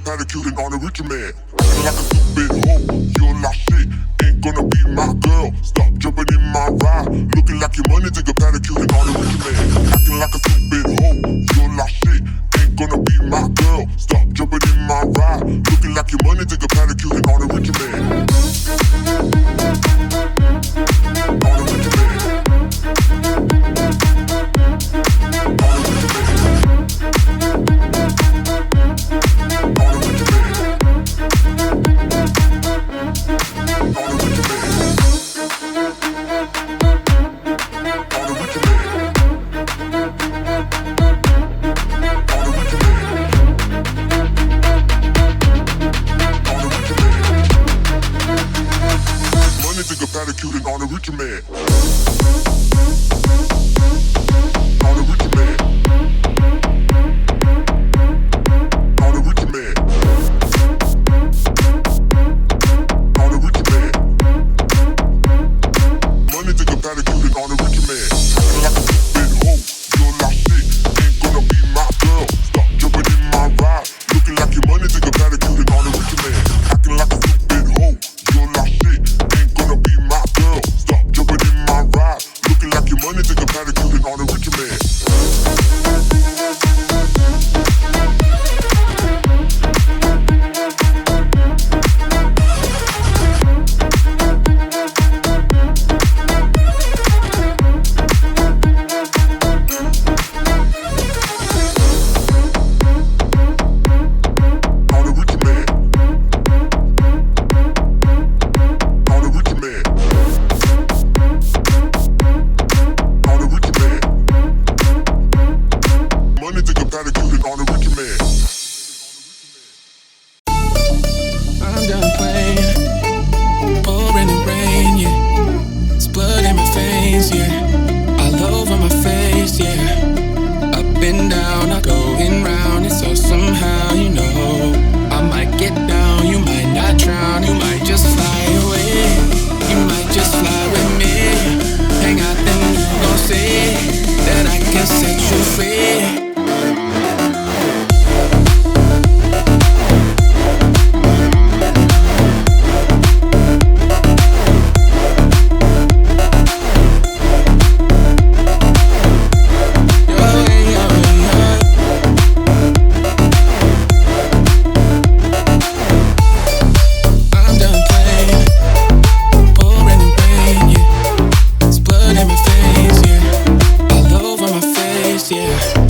persecuting on a richer man. Acting like a stupid hoe, you're not shit, ain't gonna be my girl. Stop jumping in my ride, looking like your money take a persecuting on a richer man. Acting like a stupid hoe, you're not shit, ain't gonna be my girl. Stop jumping in my ride, looking like your money take a persecuting on a richer man. On a richer man. Persecuting on a richer man. On a richer man. On a richer man. On a richer man. Money take a persecuting on a richer man. Acting like a stupid hoe, you're not shit, ain't gonna be my girl. Stop jumping in my ride, looking like your money take a persecuting on a richer man. Acting like a stupid hoe, you're not shit, ain't gonna be my girl. Stop jumping in my ride, looking like your money take a persecuting on a richer man. Yeah.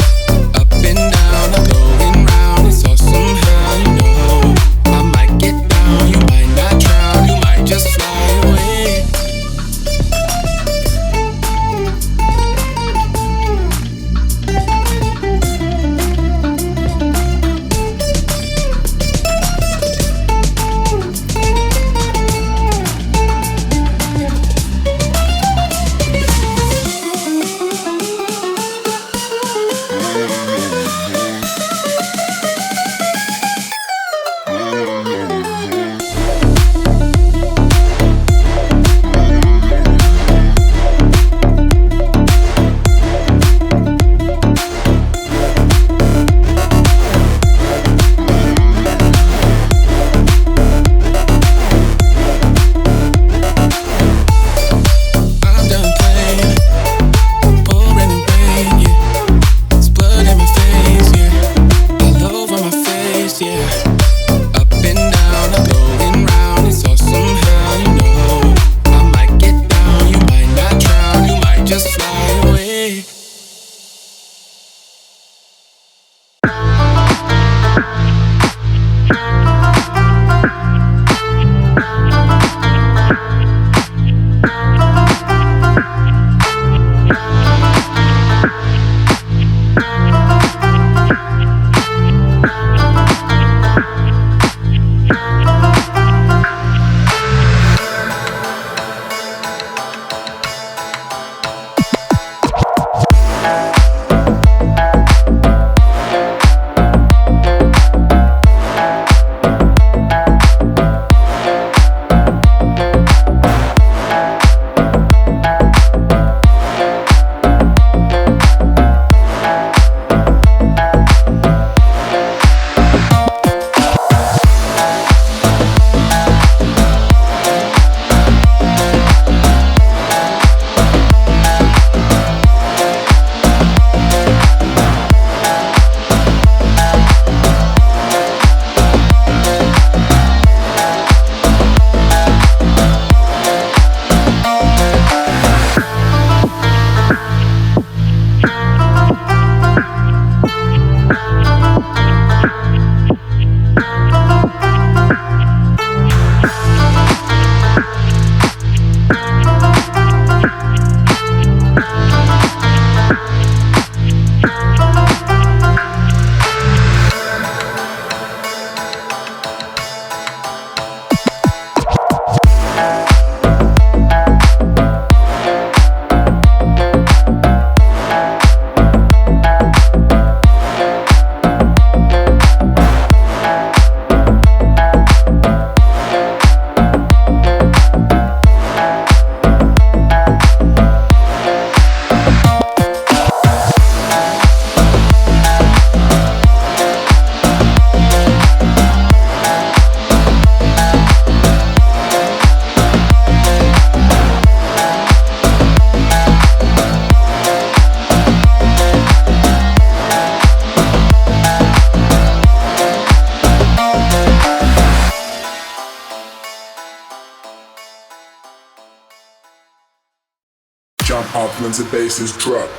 when the bass is drop.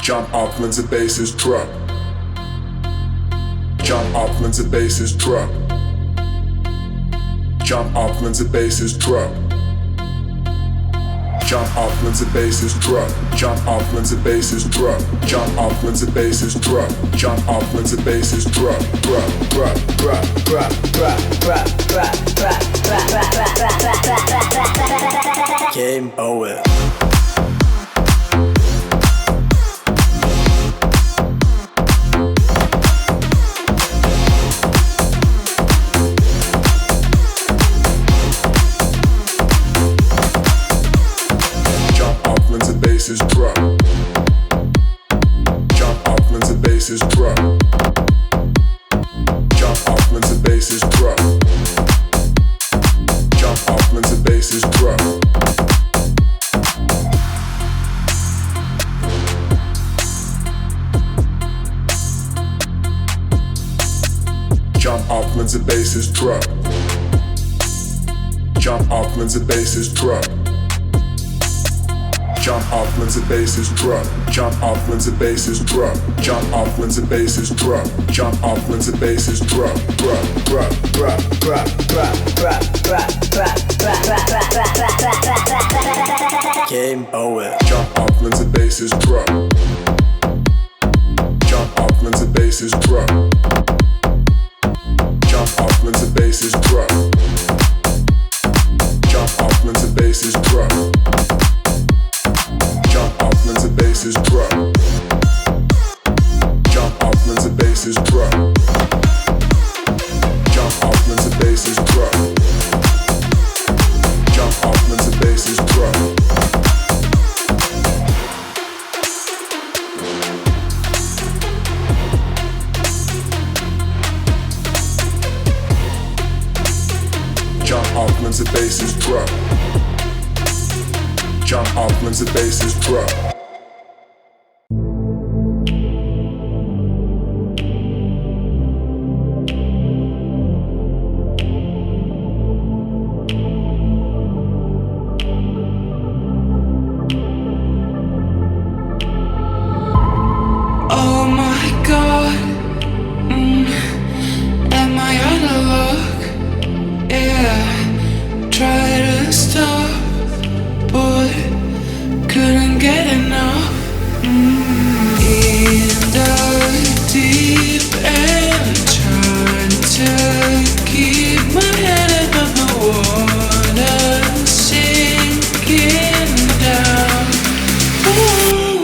Jump up when the bass is drop. Jump up when the bass is drop. Jump up when the bass is drop. Jump up when the bass is drop. Jump up when the bass is drop. Jump up when the bass is drop. Jump up when the bass is drop. Drop, drop, drop, drop, drop, drop, drop, drop, drop. Game over. Is drop. Jump up when the bass is drop. Jump up when the bass is drop. Jump up when the bass is drop. Jump up when the bass is drop. Jump up when the bass is drop. Jump up when the bass is drop. Jump up when the bass is drop. Jump up when the bass is drop. Jump up when the bass is drop. Drop, drop, drop, drop, drop, drop, drop, drop, drop, drop. Game over. Jump up when the bass is drop. Jump up when the bass is drop. Jump up when the bass is drop. Jump up when the bass is drop. Jump up when the bass is drop. Jump up when the bass is drop. Jump up when the bass is drop. Jump up when the bass is drop. Jump up when the bass is drop. Jump up when the bass is drop. Oh my God, am I out of luck? Yeah, try to stop, but couldn't get enough. In the deep end, trying to keep my head above the water, sinking down. Ooh.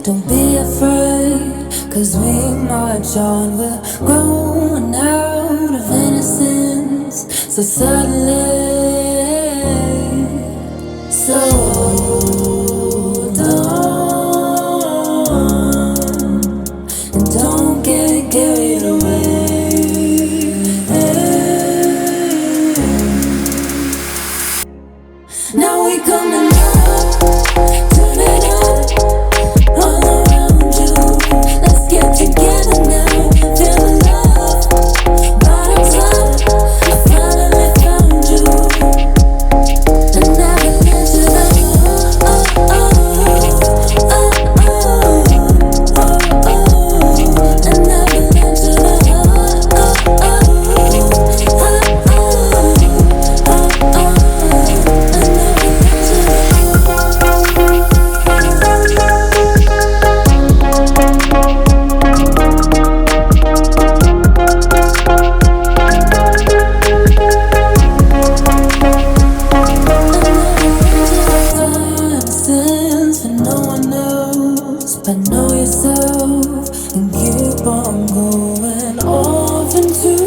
Don't be afraid, 'cause we march on. We're growing out of innocence so suddenly. So don't into